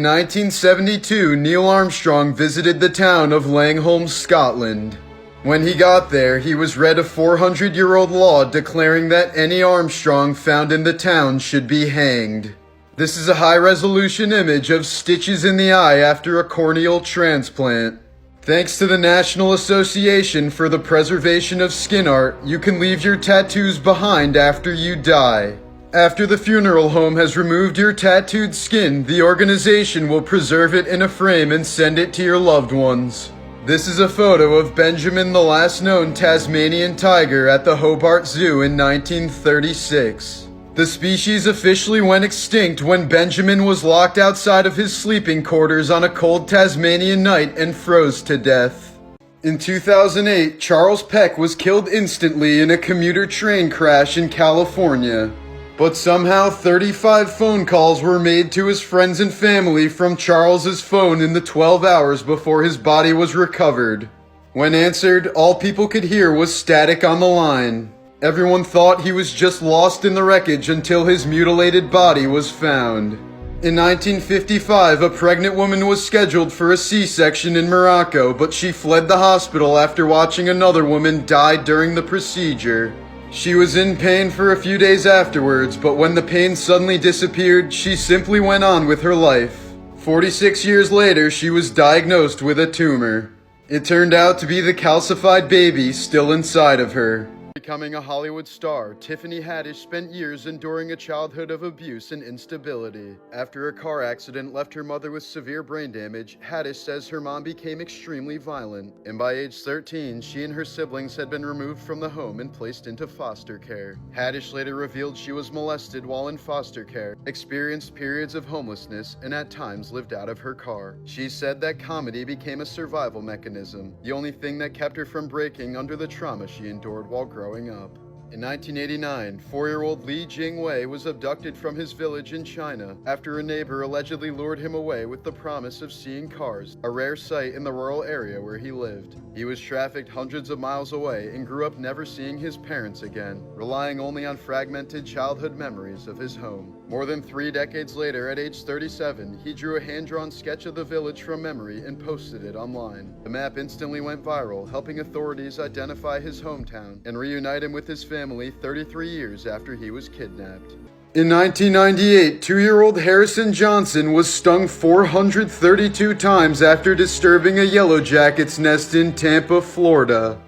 In 1972, Neil Armstrong visited the town of Langholm, Scotland. When he got there, he was read a 400-year-old law declaring that any Armstrong found in the town should be hanged. This is a high-resolution image of stitches in the eye after a corneal transplant. Thanks to the National Association for the Preservation of Skin Art, you can leave your tattoos behind after you die. After the funeral home has removed your tattooed skin, the organization will preserve it in a frame and send it to your loved ones. This is a photo of Benjamin, the last known Tasmanian tiger, at the Hobart Zoo in 1936. The species officially went extinct when Benjamin was locked outside of his sleeping quarters on a cold Tasmanian night and froze to death. In 2008, Charles Peck was killed instantly in a commuter train crash in California. But somehow 35 phone calls were made to his friends and family from Charles's phone in the 12 hours before his body was recovered. When answered, all people could hear was static on the line. Everyone thought he was just lost in the wreckage until his mutilated body was found. In 1955, a pregnant woman was scheduled for a C-section in Morocco, but she fled the hospital after watching another woman die during the procedure. She was in pain for a few days afterwards, but when the pain suddenly disappeared, she simply went on with her life. 46 years later, she was diagnosed with a tumor. It turned out to be the calcified baby still inside of her. Becoming a Hollywood star, Tiffany Haddish spent years enduring a childhood of abuse and instability. After a car accident left her mother with severe brain damage, Haddish says her mom became extremely violent, and by age 13, she and her siblings had been removed from the home and placed into foster care. Haddish later revealed she was molested while in foster care, experienced periods of homelessness, and at times lived out of her car. She said that comedy became a survival mechanism, the only thing that kept her from breaking under the trauma she endured while growing up. In 1989, 4-year-old Li Jingwei was abducted from his village in China after a neighbor allegedly lured him away with the promise of seeing cars, a rare sight in the rural area where he lived. He was trafficked hundreds of miles away and grew up never seeing his parents again, relying only on fragmented childhood memories of his home. More than 3 decades later, at age 37, he drew a hand-drawn sketch of the village from memory and posted it online. The map instantly went viral, helping authorities identify his hometown and reunite him with his family 33 years after he was kidnapped. In 1998, 2-year-old Harrison Johnson was stung 432 times after disturbing a yellow jacket's nest in Tampa, Florida.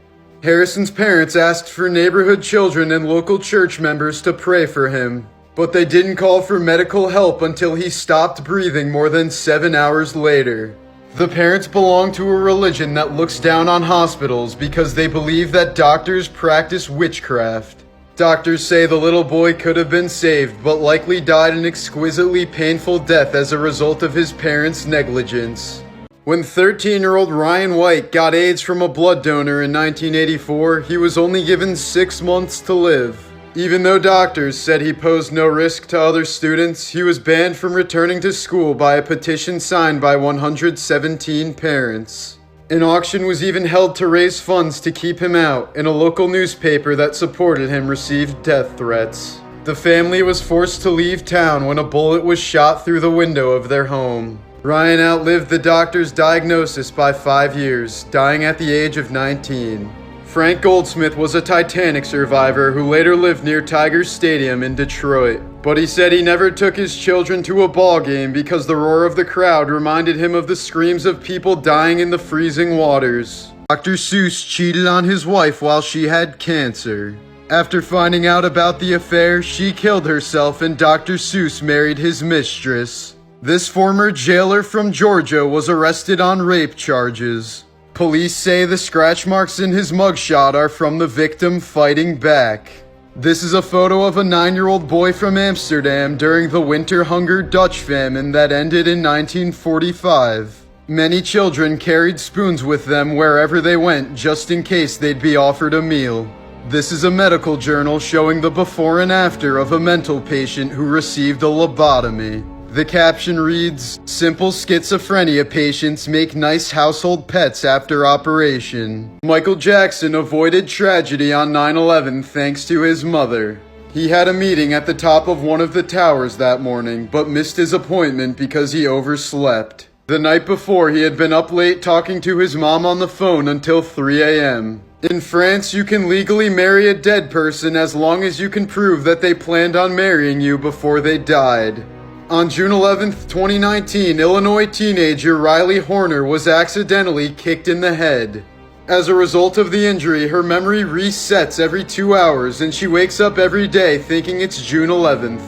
Harrison's parents asked for neighborhood children and local church members to pray for him, but they didn't call for medical help until he stopped breathing more than 7 hours later. The parents belong to a religion that looks down on hospitals because they believe that doctors practice witchcraft. Doctors say the little boy could have been saved, but likely died an exquisitely painful death as a result of his parents' negligence. When 13-year-old Ryan White got AIDS from a blood donor in 1984, he was only given 6 months to live. Even though doctors said he posed no risk to other students, he was banned from returning to school by a petition signed by 117 parents. An auction was even held to raise funds to keep him out, and a local newspaper that supported him received death threats. The family was forced to leave town when a bullet was shot through the window of their home. Ryan outlived the doctor's diagnosis by 5 years, dying at the age of 19. Frank Goldsmith was a Titanic survivor who later lived near Tiger Stadium in Detroit. But he said he never took his children to a ball game because the roar of the crowd reminded him of the screams of people dying in the freezing waters. Dr. Seuss cheated on his wife while she had cancer. After finding out about the affair, she killed herself and Dr. Seuss married his mistress. This former jailer from Georgia was arrested on rape charges. Police say the scratch marks in his mugshot are from the victim fighting back. This is a photo of a 9-year-old boy from Amsterdam during the winter hunger Dutch famine that ended in 1945. Many children carried spoons with them wherever they went just in case they'd be offered a meal. This is a medical journal showing the before and after of a mental patient who received a lobotomy. The caption reads, "Simple schizophrenia patients make nice household pets after operation." Michael Jackson avoided tragedy on 9/11 thanks to his mother. He had a meeting at the top of one of the towers that morning, but missed his appointment because he overslept. The night before, he had been up late talking to his mom on the phone until 3 a.m. In France, you can legally marry a dead person as long as you can prove that they planned on marrying you before they died. On June 11, 2019, Illinois teenager Riley Horner was accidentally kicked in the head. As a result of the injury, her memory resets every 2 hours and she wakes up every day thinking it's June 11th.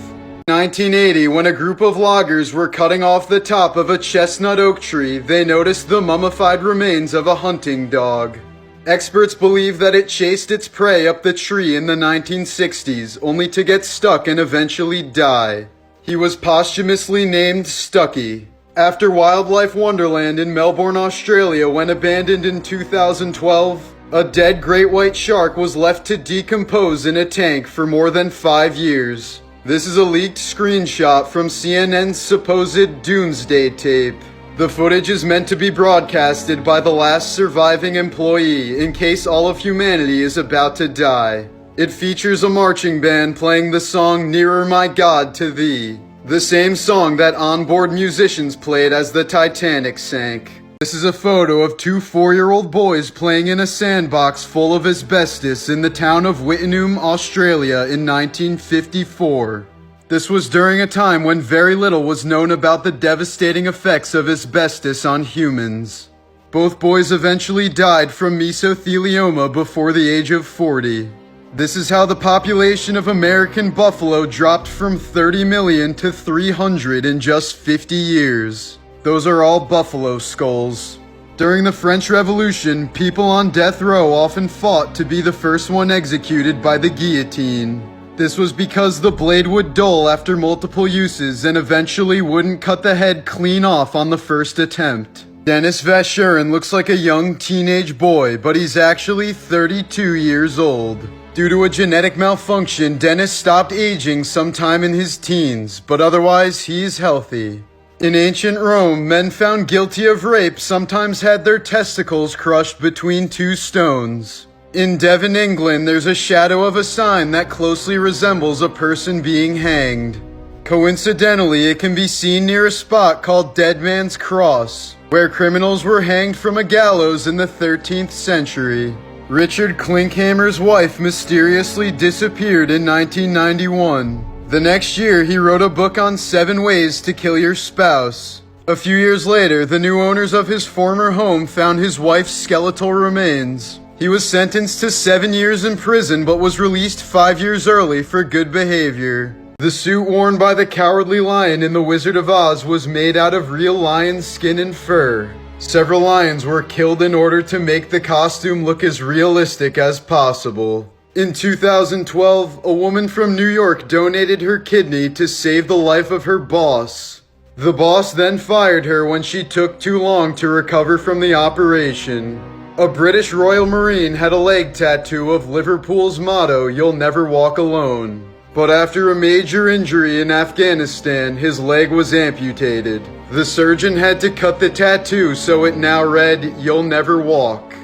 1980, when a group of loggers were cutting off the top of a chestnut oak tree, they noticed the mummified remains of a hunting dog. Experts believe that it chased its prey up the tree in the 1960s, only to get stuck and eventually die. He was posthumously named Stucky. After Wildlife Wonderland in Melbourne, Australia went abandoned in 2012, a dead great white shark was left to decompose in a tank for more than 5 years. This is a leaked screenshot from CNN's supposed doomsday tape. The footage is meant to be broadcasted by the last surviving employee in case all of humanity is about to die. It features a marching band playing the song Nearer My God to Thee, the same song that onboard musicians played as the Titanic sank. This is a photo of 2 4-year-old boys playing in a sandbox full of asbestos in the town of Wittenoom, Australia in 1954. This was during a time when very little was known about the devastating effects of asbestos on humans. Both boys eventually died from mesothelioma before the age of 40. This is how the population of American buffalo dropped from 30 million to 300 in just 50 years. Those are all buffalo skulls. During the French Revolution, people on death row often fought to be the first one executed by the guillotine. This was because the blade would dull after multiple uses and eventually wouldn't cut the head clean off on the first attempt. Dennis Vashurin looks like a young teenage boy, but he's actually 32 years old. Due to a genetic malfunction, Dennis stopped aging sometime in his teens, but otherwise he's healthy. In ancient Rome, men found guilty of rape sometimes had their testicles crushed between 2 stones. In Devon, England, there's a shadow of a sign that closely resembles a person being hanged. Coincidentally, it can be seen near a spot called Dead Man's Cross, where criminals were hanged from a gallows in the 13th century. Richard Klinkhammer's wife mysteriously disappeared in 1991. The next year, he wrote a book on 7 ways to kill your spouse. A few years later, the new owners of his former home found his wife's skeletal remains. He was sentenced to 7 years in prison but was released 5 years early for good behavior. The suit worn by the Cowardly Lion in The Wizard of Oz was made out of real lion skin and fur. Several lions were killed in order to make the costume look as realistic as possible. In 2012, a woman from New York donated her kidney to save the life of her boss. The boss then fired her when she took too long to recover from the operation. A British Royal Marine had a leg tattoo of Liverpool's motto, "You'll never walk alone." But after a major injury in Afghanistan, his leg was amputated. The surgeon had to cut the tattoo so it now read, "You'll never walk."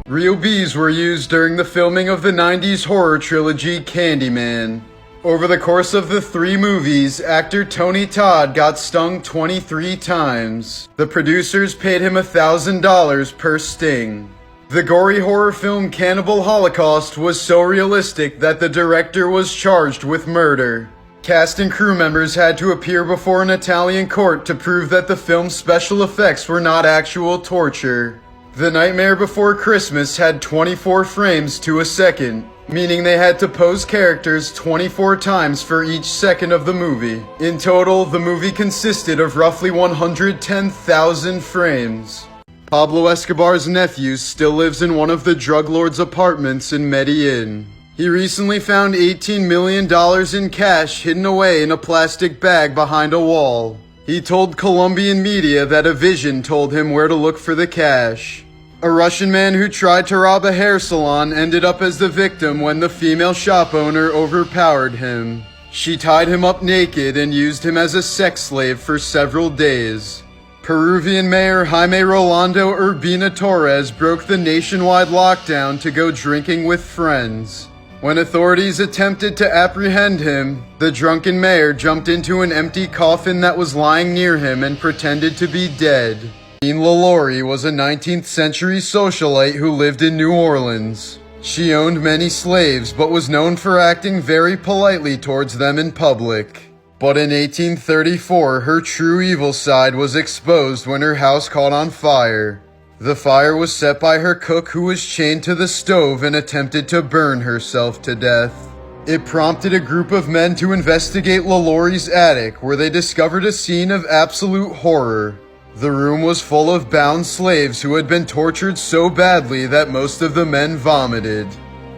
Real bees were used during the filming of the 90s horror trilogy Candyman. Over the course of the 3 movies, actor Tony Todd got stung 23 times. The producers paid him $1,000 per sting. The gory horror film Cannibal Holocaust was so realistic that the director was charged with murder. Cast and crew members had to appear before an Italian court to prove that the film's special effects were not actual torture. The Nightmare Before Christmas had 24 frames to a second, meaning they had to pose characters 24 times for each second of the movie. In total, the movie consisted of roughly 110,000 frames. Pablo Escobar's nephew still lives in one of the drug lord's apartments in Medellin. He recently found $18 million in cash hidden away in a plastic bag behind a wall. He told Colombian media that a vision told him where to look for the cash. A Russian man who tried to rob a hair salon ended up as the victim when the female shop owner overpowered him. She tied him up naked and used him as a sex slave for several days. Peruvian Mayor Jaime Rolando Urbina Torres broke the nationwide lockdown to go drinking with friends. When authorities attempted to apprehend him, the drunken mayor jumped into an empty coffin that was lying near him and pretended to be dead. Jean LaLaurie was a 19th century socialite who lived in New Orleans. She owned many slaves but was known for acting very politely towards them in public. But in 1834, her true evil side was exposed when her house caught on fire. The fire was set by her cook, who was chained to the stove and attempted to burn herself to death. It prompted a group of men to investigate LaLaurie's attic, where they discovered a scene of absolute horror. The room was full of bound slaves who had been tortured so badly that most of the men vomited.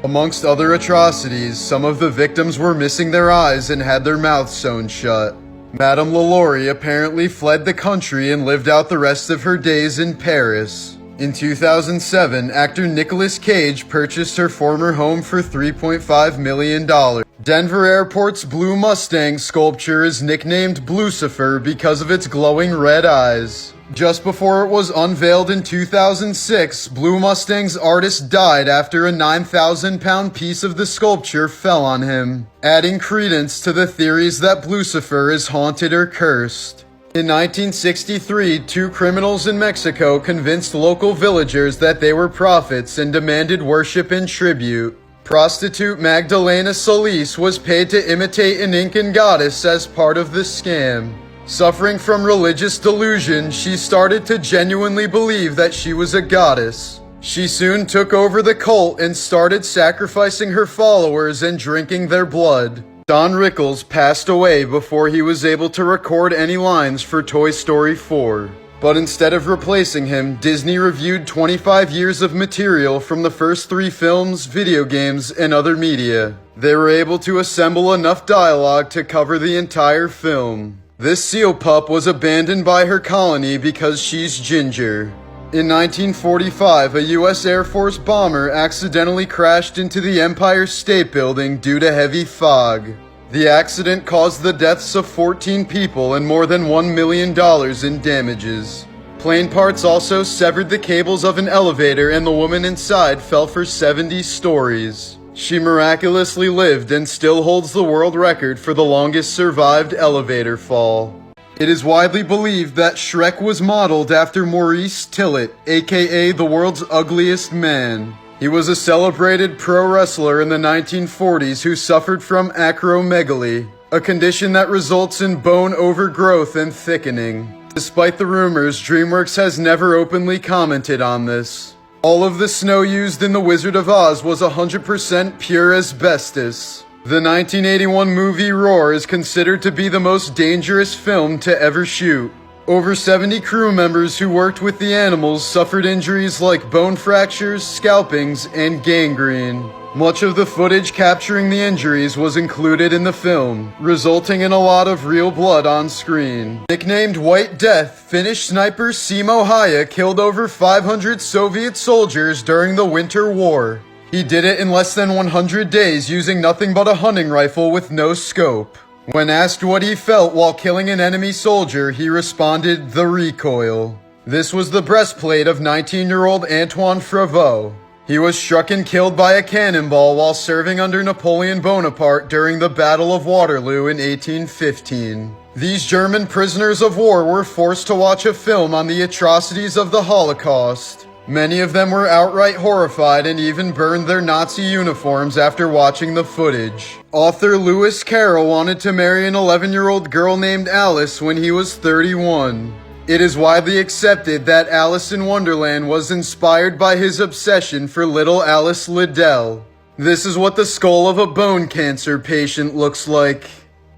Amongst other atrocities, some of the victims were missing their eyes and had their mouths sewn shut. Madame LaLaurie apparently fled the country and lived out the rest of her days in Paris. In 2007, actor Nicolas Cage purchased her former home for $3.5 million. Denver Airport's Blue Mustang sculpture is nicknamed Blucifer because of its glowing red eyes. Just before it was unveiled in 2006, Blue Mustang's artist died after a 9,000-pound piece of the sculpture fell on him, adding credence to the theories that Blucifer is haunted or cursed. In 1963, 2 criminals in Mexico convinced local villagers that they were prophets and demanded worship and tribute. Prostitute Magdalena Solis was paid to imitate an Incan goddess as part of the scam. Suffering from religious delusion, she started to genuinely believe that she was a goddess. She soon took over the cult and started sacrificing her followers and drinking their blood. Don Rickles passed away before he was able to record any lines for Toy Story 4. But instead of replacing him, Disney reviewed 25 years of material from the first 3 films, video games, and other media. They were able to assemble enough dialogue to cover the entire film. This seal pup was abandoned by her colony because she's ginger. In 1945, a U.S. Air Force bomber accidentally crashed into the Empire State Building due to heavy fog. The accident caused the deaths of 14 people and more than $1 million in damages. Plane parts also severed the cables of an elevator, and the woman inside fell for 70 stories. She miraculously lived and still holds the world record for the longest survived elevator fall. It is widely believed that Shrek was modeled after Maurice Tillett, aka the world's ugliest man. He was a celebrated pro wrestler in the 1940s who suffered from acromegaly, a condition that results in bone overgrowth and thickening. Despite the rumors, DreamWorks has never openly commented on this. All of the snow used in The Wizard of Oz was 100% pure asbestos. The 1981 movie Roar is considered to be the most dangerous film to ever shoot. Over 70 crew members who worked with the animals suffered injuries like bone fractures, scalpings, and gangrene. Much of the footage capturing the injuries was included in the film, resulting in a lot of real blood on screen. Nicknamed White Death, Finnish sniper Simo Häyhä killed over 500 Soviet soldiers during the Winter War. He did it in less than 100 days using nothing but a hunting rifle with no scope. When asked what he felt while killing an enemy soldier, he responded, "The recoil." This was the breastplate of 19-year-old Antoine Frevaux. He was struck and killed by a cannonball while serving under Napoleon Bonaparte during the Battle of Waterloo in 1815. These German prisoners of war were forced to watch a film on the atrocities of the Holocaust. Many of them were outright horrified and even burned their Nazi uniforms after watching the footage. Author Lewis Carroll wanted to marry an 11-year-old girl named Alice when he was 31. It is widely accepted that Alice in Wonderland was inspired by his obsession for little Alice Liddell. This is what the skull of a bone cancer patient looks like.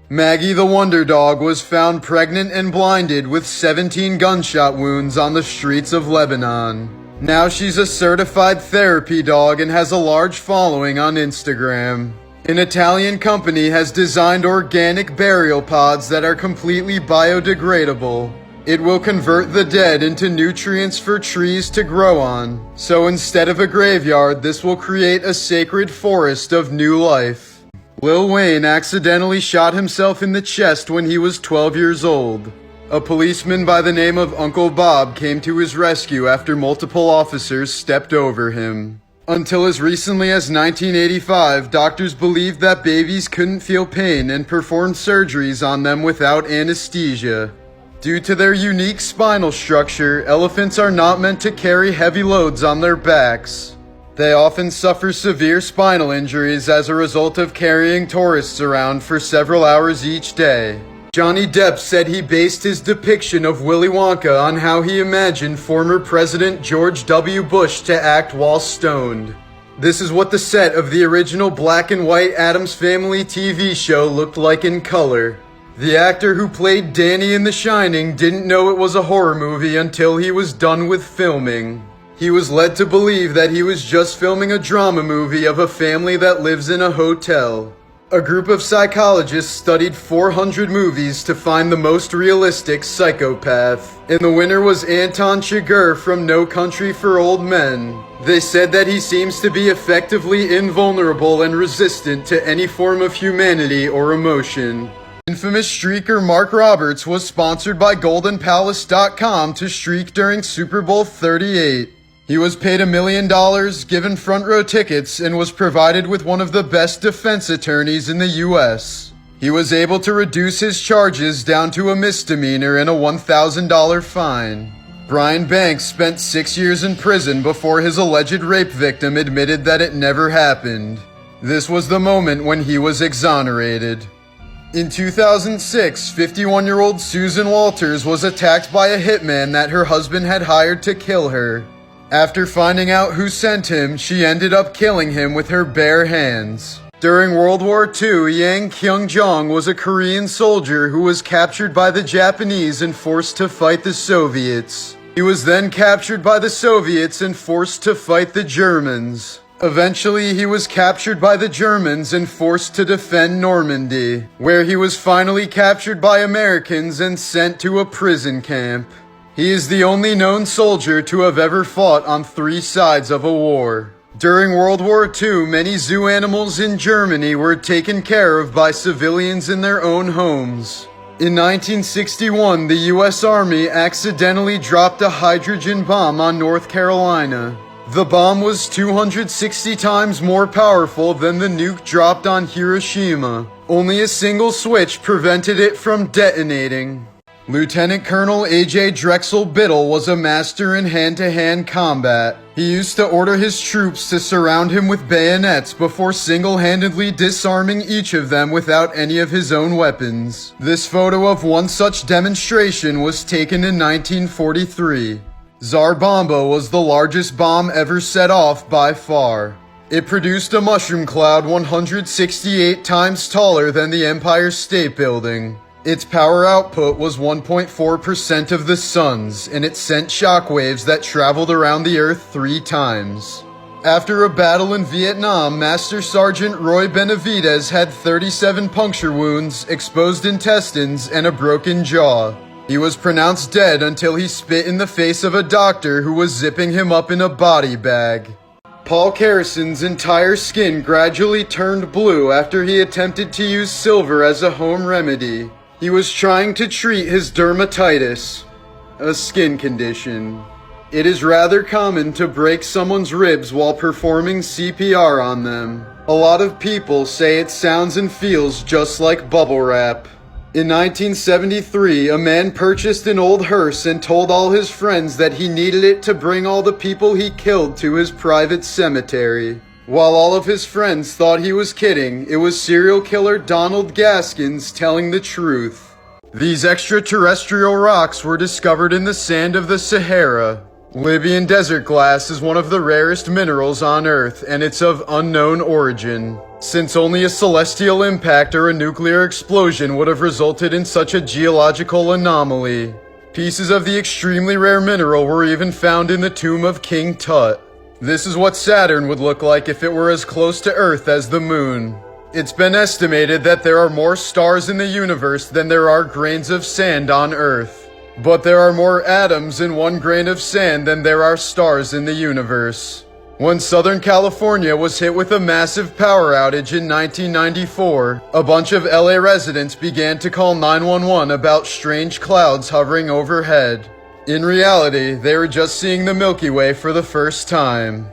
Maggie the Wonder Dog was found pregnant and blinded with 17 gunshot wounds on the streets of Lebanon. Now she's a certified therapy dog and has a large following on Instagram. An Italian company has designed organic burial pods that are completely biodegradable. It will convert the dead into nutrients for trees to grow on. So instead of a graveyard, this will create a sacred forest of new life. Lil Wayne accidentally shot himself in the chest when he was 12 years old. A policeman by the name of Uncle Bob came to his rescue after multiple officers stepped over him. Until as recently as 1985, doctors believed that babies couldn't feel pain and performed surgeries on them without anesthesia. Due to their unique spinal structure, elephants are not meant to carry heavy loads on their backs. They often suffer severe spinal injuries as a result of carrying tourists around for several hours each day. Johnny Depp said he based his depiction of Willy Wonka on how he imagined former President George W. Bush to act while stoned. This is what the set of the original black and white Addams Family TV show looked like in color. The actor who played Danny in The Shining didn't know it was a horror movie until he was done with filming. He was led to believe that he was just filming a drama movie of a family that lives in a hotel. A group of psychologists studied 400 movies to find the most realistic psychopath, and the winner was Anton Chigurh from No Country for Old Men. They said that he seems to be effectively invulnerable and resistant to any form of humanity or emotion. Infamous streaker Mark Roberts was sponsored by GoldenPalace.com to streak during Super Bowl 38. He was paid $1 million, given front row tickets, and was provided with one of the best defense attorneys in the U.S. He was able to reduce his charges down to a misdemeanor and a $1,000 fine. Brian Banks spent 6 years in prison before his alleged rape victim admitted that it never happened. This was the moment when he was exonerated. In 2006, 51-year-old Susan Walters was attacked by a hitman that her husband had hired to kill her. After finding out who sent him, she ended up killing him with her bare hands. During World War II, Yang Kyung-jong was a Korean soldier who was captured by the Japanese and forced to fight the Soviets. He was then captured by the Soviets and forced to fight the Germans. Eventually, he was captured by the Germans and forced to defend Normandy, where he was finally captured by Americans and sent to a prison camp. He is the only known soldier to have ever fought on 3 sides of a war. During World War II, many zoo animals in Germany were taken care of by civilians in their own homes. In 1961, the U.S. Army accidentally dropped a hydrogen bomb on North Carolina. The bomb was 260 times more powerful than the nuke dropped on Hiroshima. Only a single switch prevented it from detonating. Lieutenant Colonel A.J. Drexel Biddle was a master in hand-to-hand combat. He used to order his troops to surround him with bayonets before single-handedly disarming each of them without any of his own weapons. This photo of one such demonstration was taken in 1943. Tsar Bomba was the largest bomb ever set off by far. It produced a mushroom cloud 168 times taller than the Empire State Building. Its power output was 1.4% of the sun's, and it sent shockwaves that traveled around the Earth 3 times. After a battle in Vietnam, Master Sergeant Roy Benavidez had 37 puncture wounds, exposed intestines, and a broken jaw. He was pronounced dead until he spit in the face of a doctor who was zipping him up in a body bag. Paul Kerrison's entire skin gradually turned blue after he attempted to use silver as a home remedy. He was trying to treat his dermatitis, a skin condition. It is rather common to break someone's ribs while performing CPR on them. A lot of people say it sounds and feels just like bubble wrap. In 1973, a man purchased an old hearse and told all his friends that he needed it to bring all the people he killed to his private cemetery. While all of his friends thought he was kidding, it was serial killer Donald Gaskins telling the truth. These extraterrestrial rocks were discovered in the sand of the Sahara. Libyan desert glass is one of the rarest minerals on Earth, and it's of unknown origin. Since only a celestial impact or a nuclear explosion would have resulted in such a geological anomaly. Pieces of the extremely rare mineral were even found in the tomb of King Tut. This is what Saturn would look like if it were as close to Earth as the Moon. It's been estimated that there are more stars in the universe than there are grains of sand on Earth. But there are more atoms in 1 grain of sand than there are stars in the universe. When Southern California was hit with a massive power outage in 1994, a bunch of LA residents began to call 911 about strange clouds hovering overhead. In reality, they were just seeing the Milky Way for the first time.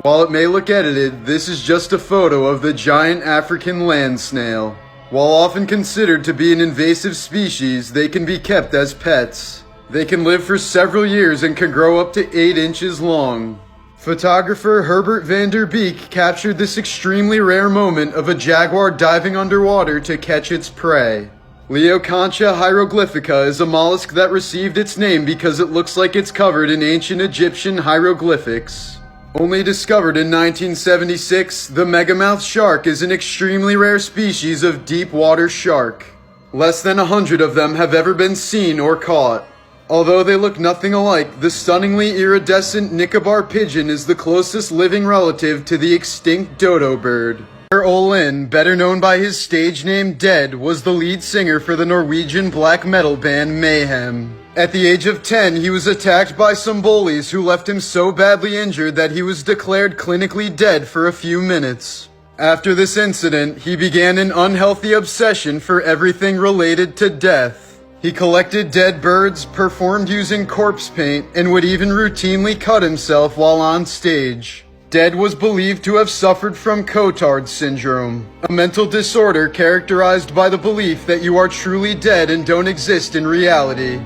While it may look edited, this is just a photo of the giant African land snail. While often considered to be an invasive species, they can be kept as pets. They can live for several years and can grow up to 8 inches long. Photographer Herbert van der Beek captured this extremely rare moment of a jaguar diving underwater to catch its prey. Leoconcha hieroglyphica is a mollusk that received its name because it looks like it's covered in ancient Egyptian hieroglyphics. Only discovered in 1976, the megamouth shark is an extremely rare species of deep water shark. Less than 100 of them have ever been seen or caught. Although they look nothing alike, the stunningly iridescent Nicobar pigeon is the closest living relative to the extinct dodo bird. Elon, better known by his stage name Dead, was the lead singer for the Norwegian black metal band Mayhem. At the age of 10, he was attacked by some bullies who left him so badly injured that he was declared clinically dead for a few minutes. After this incident, he began an unhealthy obsession for everything related to death. He collected dead birds, performed using corpse paint, and would even routinely cut himself while on stage. Dead was believed to have suffered from Cotard syndrome, a mental disorder characterized by the belief that you are truly dead and don't exist in reality.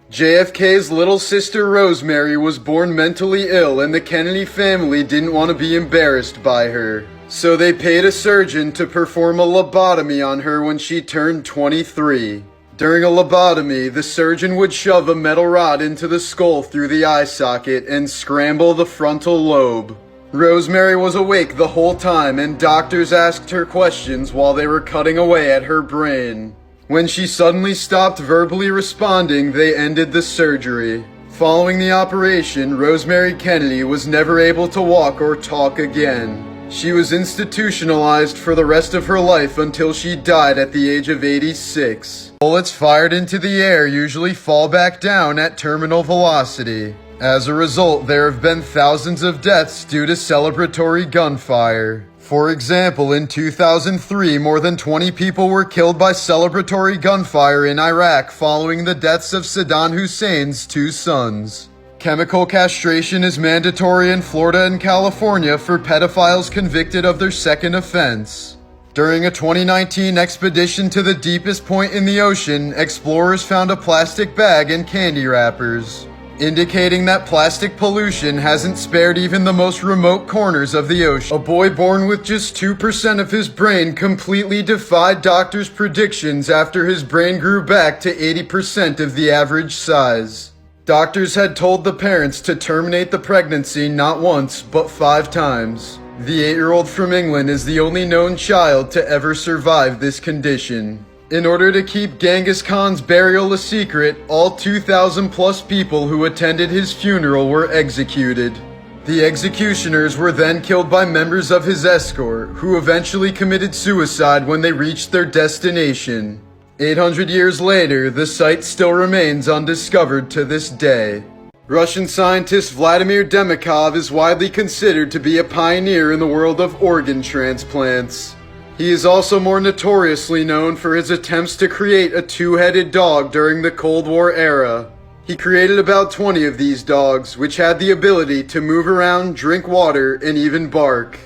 JFK's little sister Rosemary was born mentally ill, and the Kennedy family didn't want to be embarrassed by her. So they paid a surgeon to perform a lobotomy on her when she turned 23. During a lobotomy, the surgeon would shove a metal rod into the skull through the eye socket and scramble the frontal lobe. Rosemary was awake the whole time, and doctors asked her questions while they were cutting away at her brain. When she suddenly stopped verbally responding, they ended the surgery. Following the operation, Rosemary Kennedy was never able to walk or talk again. She was institutionalized for the rest of her life until she died at the age of 86. Bullets fired into the air usually fall back down at terminal velocity. As a result, there have been thousands of deaths due to celebratory gunfire. For example, in 2003, more than 20 people were killed by celebratory gunfire in Iraq following the deaths of Saddam Hussein's 2 sons. Chemical castration is mandatory in Florida and California for pedophiles convicted of their second offense. During a 2019 expedition to the deepest point in the ocean, explorers found a plastic bag and candy wrappers, indicating that plastic pollution hasn't spared even the most remote corners of the ocean. A boy born with just 2% of his brain completely defied doctors' predictions after his brain grew back to 80% of the average size. Doctors had told the parents to terminate the pregnancy not once, but 5 times. The 8-year-old from England is the only known child to ever survive this condition. In order to keep Genghis Khan's burial a secret, all 2,000 plus people who attended his funeral were executed. The executioners were then killed by members of his escort, who eventually committed suicide when they reached their destination. 800 years later, the site still remains undiscovered to this day. Russian scientist Vladimir Demikhov is widely considered to be a pioneer in the world of organ transplants. He is also more notoriously known for his attempts to create a 2-headed dog during the Cold War era. He created about 20 of these dogs, which had the ability to move around, drink water, and even bark.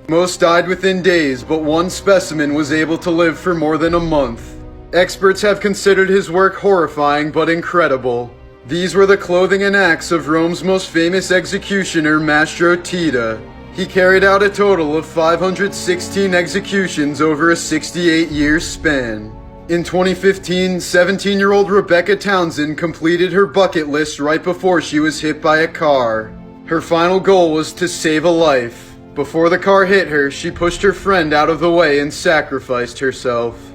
Most died within days, but one specimen was able to live for more than a month. Experts have considered his work horrifying but incredible. These were the clothing and acts of Rome's most famous executioner, Mastro Tita. He carried out a total of 516 executions over a 68-year span. In 2015, 17-year-old Rebecca Townsend completed her bucket list right before she was hit by a car. Her final goal was to save a life. Before the car hit her, she pushed her friend out of the way and sacrificed herself.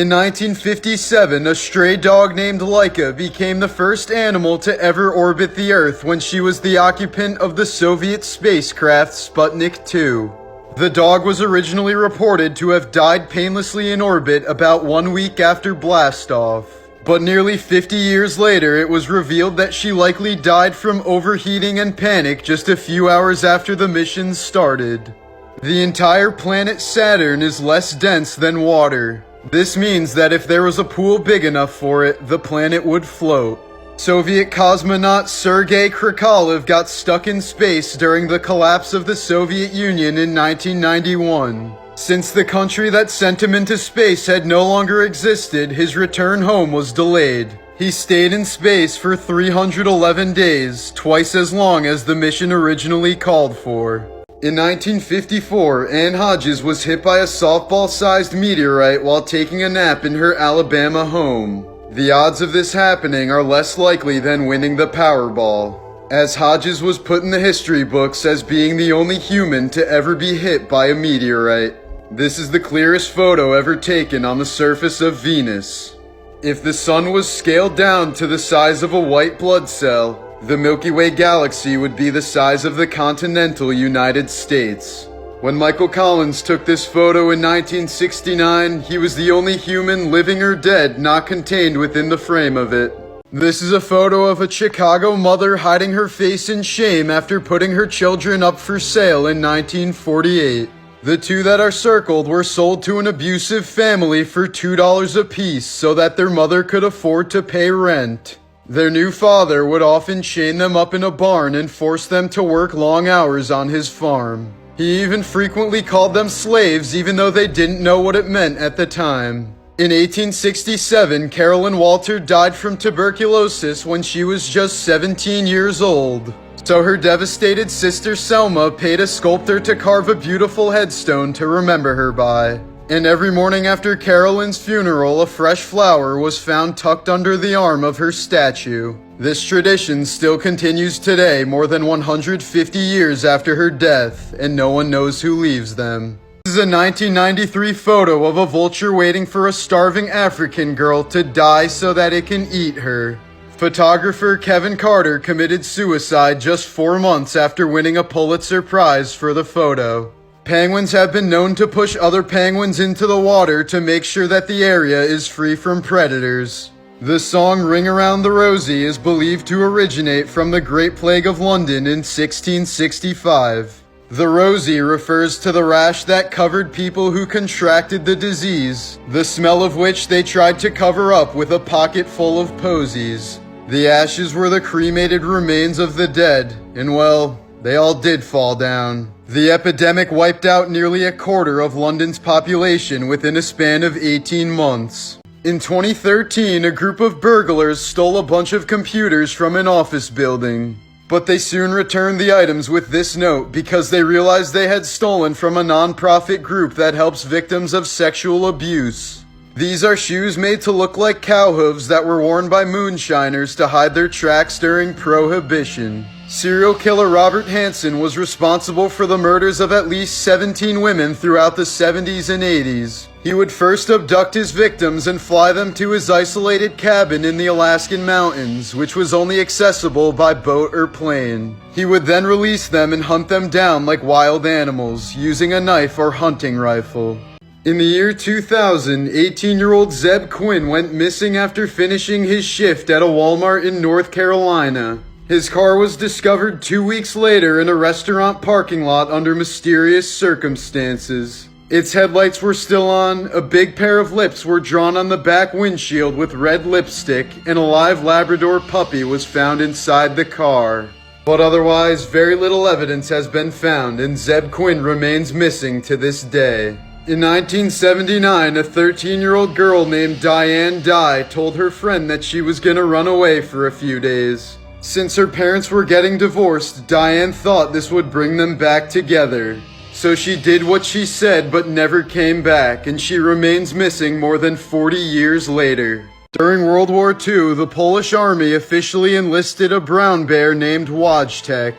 In 1957, a stray dog named Laika became the first animal to ever orbit the Earth when she was the occupant of the Soviet spacecraft Sputnik 2. The dog was originally reported to have died painlessly in orbit about 1 week after blastoff. But nearly 50 years later, it was revealed that she likely died from overheating and panic just a few hours after the mission started. The entire planet Saturn is less dense than water. This means that if there was a pool big enough for it, the planet would float. Soviet cosmonaut Sergei Krikalev got stuck in space during the collapse of the Soviet Union in 1991. Since the country that sent him into space had no longer existed, his return home was delayed. He stayed in space for 311 days, twice as long as the mission originally called for. In 1954, Ann Hodges was hit by a softball-sized meteorite while taking a nap in her Alabama home. The odds of this happening are less likely than winning the Powerball, as Hodges was put in the history books as being the only human to ever be hit by a meteorite. This is the clearest photo ever taken on the surface of Venus. If the sun was scaled down to the size of a white blood cell, the Milky Way galaxy would be the size of the continental United States. When Michael Collins took this photo in 1969, he was the only human, living or dead, not contained within the frame of it. This is a photo of a Chicago mother hiding her face in shame after putting her children up for sale in 1948. The two that are circled were sold to an abusive family for $2 apiece so that their mother could afford to pay rent. Their new father would often chain them up in a barn and force them to work long hours on his farm. He even frequently called them slaves even though they didn't know what it meant at the time. In 1867, Carolyn Walter died from tuberculosis when she was just 17 years old. So her devastated sister Selma paid a sculptor to carve a beautiful headstone to remember her by. And every morning after Carolyn's funeral, a fresh flower was found tucked under the arm of her statue. This tradition still continues today, more than 150 years after her death, and no one knows who leaves them. This is a 1993 photo of a vulture waiting for a starving African girl to die so that it can eat her. Photographer Kevin Carter committed suicide just 4 months after winning a Pulitzer Prize for the photo. Penguins have been known to push other penguins into the water to make sure that the area is free from predators. The song Ring Around the Rosie is believed to originate from the Great Plague of London in 1665. The Rosie refers to the rash that covered people who contracted the disease, the smell of which they tried to cover up with a pocket full of posies. The ashes were the cremated remains of the dead, and well, they all did fall down. The epidemic wiped out nearly a quarter of London's population within a span of 18 months. In 2013, a group of burglars stole a bunch of computers from an office building. But they soon returned the items with this note because they realized they had stolen from a non-profit group that helps victims of sexual abuse. These are shoes made to look like cow hooves that were worn by moonshiners to hide their tracks during Prohibition. Serial killer Robert Hansen was responsible for the murders of at least 17 women throughout the 70s and 80s. He would first abduct his victims and fly them to his isolated cabin in the Alaskan mountains, which was only accessible by boat or plane. He would then release them and hunt them down like wild animals, using a knife or hunting rifle. In the year 2000, 18-year-old Zeb Quinn went missing after finishing his shift at a Walmart in North Carolina. His car was discovered 2 weeks later in a restaurant parking lot under mysterious circumstances. Its headlights were still on, a big pair of lips were drawn on the back windshield with red lipstick, and a live Labrador puppy was found inside the car. But otherwise, very little evidence has been found, and Zeb Quinn remains missing to this day. In 1979, a 13-year-old girl named Diane Dye told her friend that she was gonna run away for a few days. Since her parents were getting divorced, Diane thought this would bring them back together. So she did what she said but never came back, and she remains missing more than 40 years later. During World War II, the Polish army officially enlisted a brown bear named Wojtek.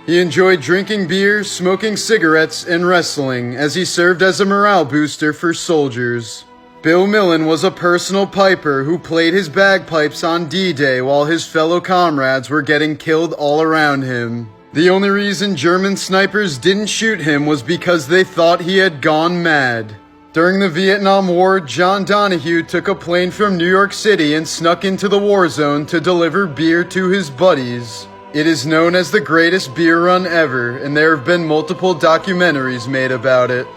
He enjoyed drinking beer, smoking cigarettes, and wrestling, as he served as a morale booster for soldiers. Bill Millen was a personal piper who played his bagpipes on D-Day while his fellow comrades were getting killed all around him. The only reason German snipers didn't shoot him was because they thought he had gone mad. During the Vietnam War, John Donahue took a plane from New York City and snuck into the war zone to deliver beer to his buddies. It is known as the greatest beer run ever, and there have been multiple documentaries made about it.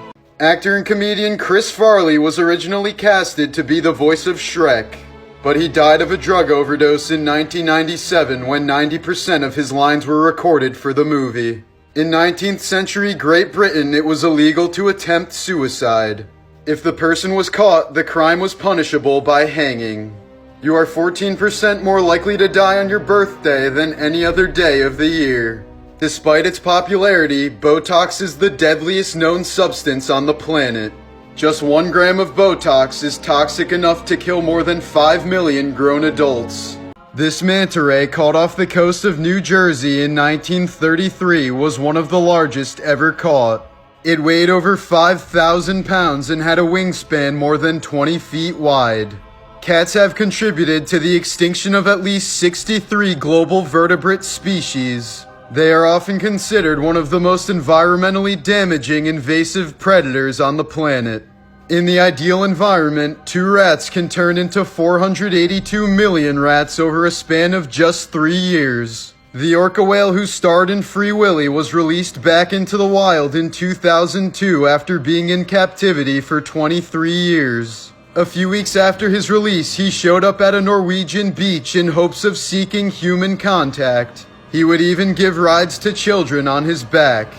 Actor and comedian Chris Farley was originally casted to be the voice of Shrek. But he died of a drug overdose in 1997 when 90% of his lines were recorded for the movie. In 19th century Great Britain, it was illegal to attempt suicide. If the person was caught, the crime was punishable by hanging. You are 14% more likely to die on your birthday than any other day of the year. Despite its popularity, Botox is the deadliest known substance on the planet. Just 1 gram of Botox is toxic enough to kill more than 5 million grown adults. This manta ray, caught off the coast of New Jersey in 1933, was one of the largest ever caught. It weighed over 5,000 pounds and had a wingspan more than 20 feet wide. Cats have contributed to the extinction of at least 63 global vertebrate species. They are often considered one of the most environmentally damaging invasive predators on the planet. In the ideal environment, 2 rats can turn into 482 million rats over a span of just 3 years. The orca whale who starred in Free Willy was released back into the wild in 2002 after being in captivity for 23 years. A few weeks after his release, he showed up at a Norwegian beach in hopes of seeking human contact. He would even give rides to children on his back.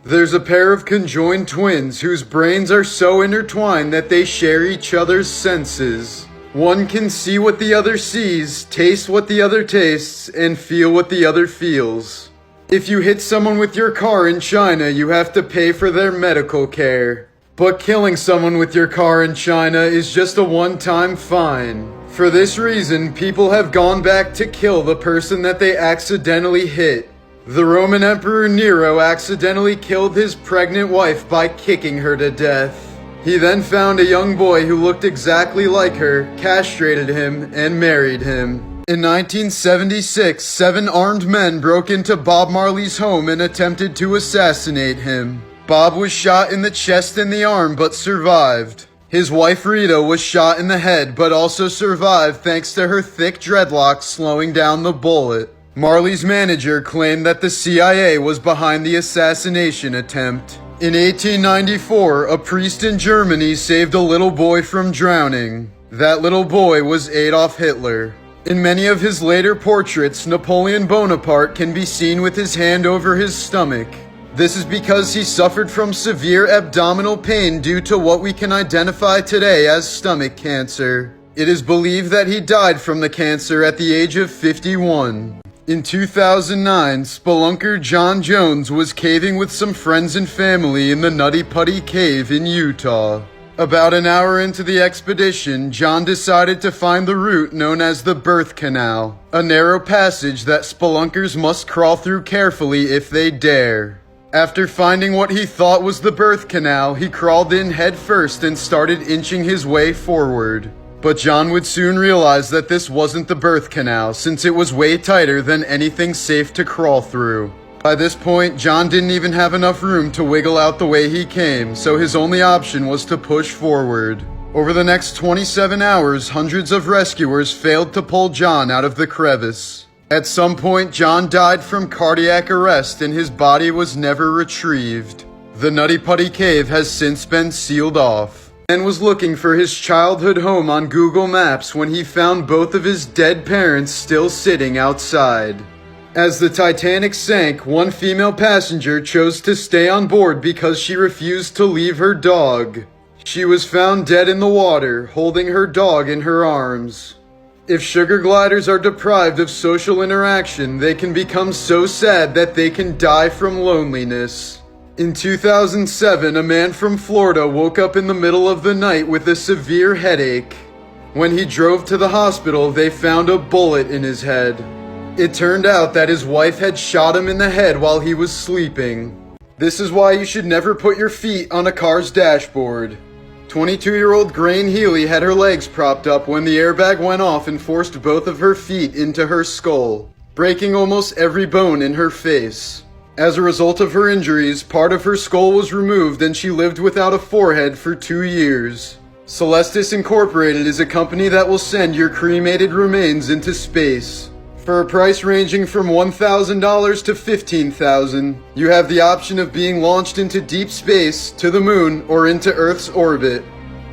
There's a pair of conjoined twins whose brains are so intertwined that they share each other's senses. One can see what the other sees, taste what the other tastes, and feel what the other feels. If you hit someone with your car in China, you have to pay for their medical care. But killing someone with your car in China is just a one-time fine. For this reason, people have gone back to kill the person that they accidentally hit. The Roman Emperor Nero accidentally killed his pregnant wife by kicking her to death. He then found a young boy who looked exactly like her, castrated him, and married him. In 1976, 7 armed men broke into Bob Marley's home and attempted to assassinate him. Bob was shot in the chest and the arm but survived. His wife Rita was shot in the head but also survived thanks to her thick dreadlocks slowing down the bullet. Marley's manager claimed that the CIA was behind the assassination attempt. In 1894, a priest in Germany saved a little boy from drowning. That little boy was Adolf Hitler. In many of his later portraits, Napoleon Bonaparte can be seen with his hand over his stomach. This is because he suffered from severe abdominal pain due to what we can identify today as stomach cancer. It is believed that he died from the cancer at the age of 51. In 2009, spelunker John Jones was caving with some friends and family in the Nutty Putty Cave in Utah. About an hour into the expedition, John decided to find the route known as the Birth Canal, a narrow passage that spelunkers must crawl through carefully if they dare. After finding what he thought was the birth canal, he crawled in head first and started inching his way forward. But John would soon realize that this wasn't the birth canal, since it was way tighter than anything safe to crawl through. By this point, John didn't even have enough room to wiggle out the way he came, so his only option was to push forward. Over the next 27 hours, hundreds of rescuers failed to pull John out of the crevice. At some point, John died from cardiac arrest and his body was never retrieved. The Nutty Putty Cave has since been sealed off. And was looking for his childhood home on Google Maps when he found both of his dead parents still sitting outside. As the Titanic sank, one female passenger chose to stay on board because she refused to leave her dog. She was found dead in the water, holding her dog in her arms. If sugar gliders are deprived of social interaction, they can become so sad that they can die from loneliness. In 2007, a man from Florida woke up in the middle of the night with a severe headache. When he drove to the hospital, they found a bullet in his head. It turned out that his wife had shot him in the head while he was sleeping. This is why you should never put your feet on a car's dashboard. 22-year-old Grain Healy had her legs propped up when the airbag went off and forced both of her feet into her skull, breaking almost every bone in her face. As a result of her injuries, part of her skull was removed and she lived without a forehead for 2 years. Celestis Incorporated is a company that will send your cremated remains into space. For a price ranging from $1,000 to $15,000, you have the option of being launched into deep space, to the moon, or into Earth's orbit.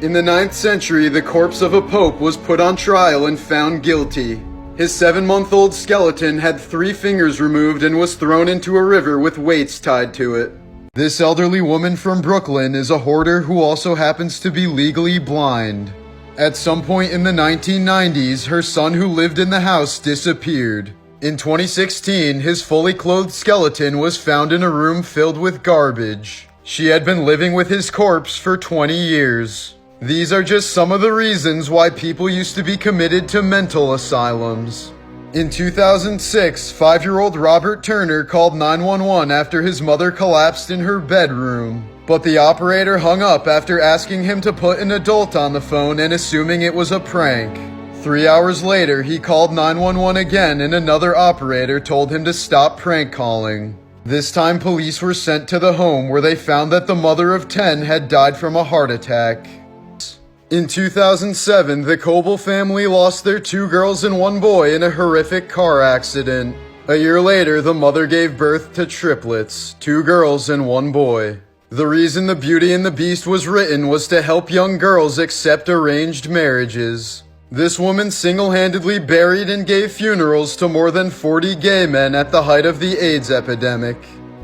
In the 9th century, the corpse of a pope was put on trial and found guilty. His 7-month-old skeleton had 3 fingers removed and was thrown into a river with weights tied to it. This elderly woman from Brooklyn is a hoarder who also happens to be legally blind. At some point in the 1990s, her son who lived in the house disappeared. In 2016, his fully clothed skeleton was found in a room filled with garbage. She had been living with his corpse for 20 years. These are just some of the reasons why people used to be committed to mental asylums. In 2006, 5-year-old Robert Turner called 911 after his mother collapsed in her bedroom. But the operator hung up after asking him to put an adult on the phone and assuming it was a prank. 3 hours later, he called 911 again and another operator told him to stop prank calling. This time, police were sent to the home where they found that the mother of 10 had died from a heart attack. In 2007, the Coble family lost their 2 girls and 1 boy in a horrific car accident. A year later, the mother gave birth to triplets, 2 girls and 1 boy. The reason The Beauty and the Beast was written was to help young girls accept arranged marriages. This woman single-handedly buried and gave funerals to more than 40 gay men at the height of the AIDS epidemic.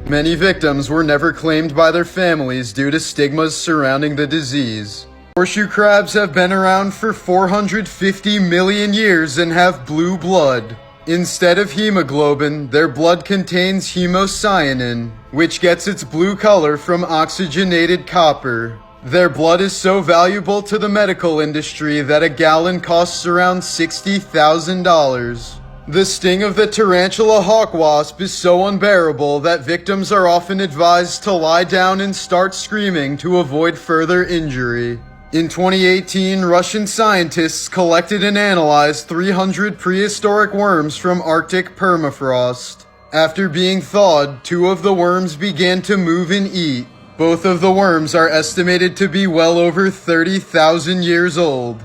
Many victims were never claimed by their families due to stigmas surrounding the disease. Horseshoe crabs have been around for 450 million years and have blue blood. Instead of hemoglobin, their blood contains hemocyanin, which gets its blue color from oxygenated copper. Their blood is so valuable to the medical industry that a gallon costs around $60,000. The sting of the tarantula hawk wasp is so unbearable that victims are often advised to lie down and start screaming to avoid further injury. In 2018, Russian scientists collected and analyzed 300 prehistoric worms from Arctic permafrost. After being thawed, 2 of the worms began to move and eat. Both of the worms are estimated to be well over 30,000 years old.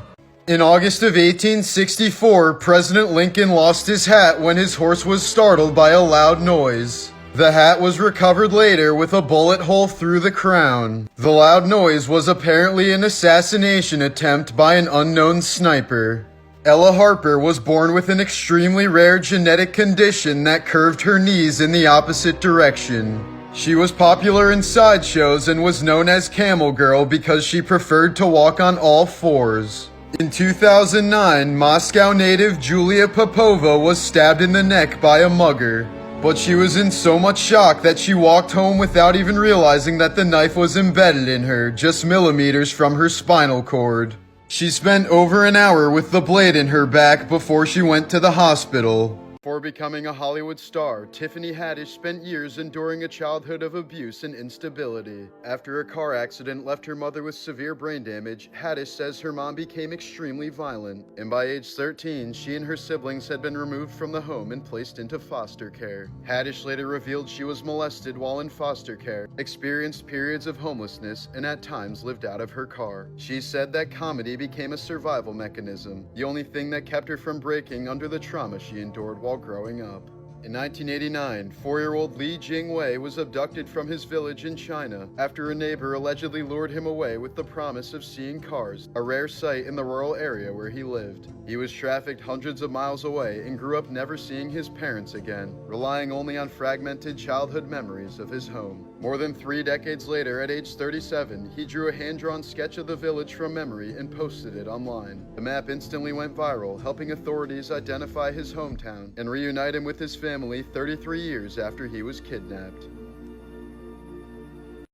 In August of 1864, President Lincoln lost his hat when his horse was startled by a loud noise. The hat was recovered later with a bullet hole through the crown. The loud noise was apparently an assassination attempt by an unknown sniper. Ella Harper was born with an extremely rare genetic condition that curved her knees in the opposite direction. She was popular in sideshows and was known as Camel Girl because she preferred to walk on all 4s. In 2009, Moscow native Julia Popova was stabbed in the neck by a mugger. But she was in so much shock that she walked home without even realizing that the knife was embedded in her, just millimeters from her spinal cord. She spent over an hour with the blade in her back before she went to the hospital. Before becoming a Hollywood star, Tiffany Haddish spent years enduring a childhood of abuse and instability. After a car accident left her mother with severe brain damage, Haddish says her mom became extremely violent, and by age 13, she and her siblings had been removed from the home and placed into foster care. Haddish later revealed she was molested while in foster care, experienced periods of homelessness, and at times lived out of her car. She said that comedy became a survival mechanism, the only thing that kept her from breaking under the trauma she endured while growing up. In 1989, 4-year-old Li Jingwei was abducted from his village in China after a neighbor allegedly lured him away with the promise of seeing cars, a rare sight in the rural area where he lived. He was trafficked hundreds of miles away and grew up never seeing his parents again, relying only on fragmented childhood memories of his home. More than 3 decades later, at age 37, he drew a hand-drawn sketch of the village from memory and posted it online. The map instantly went viral, helping authorities identify his hometown and reunite him with his family 33 years after he was kidnapped.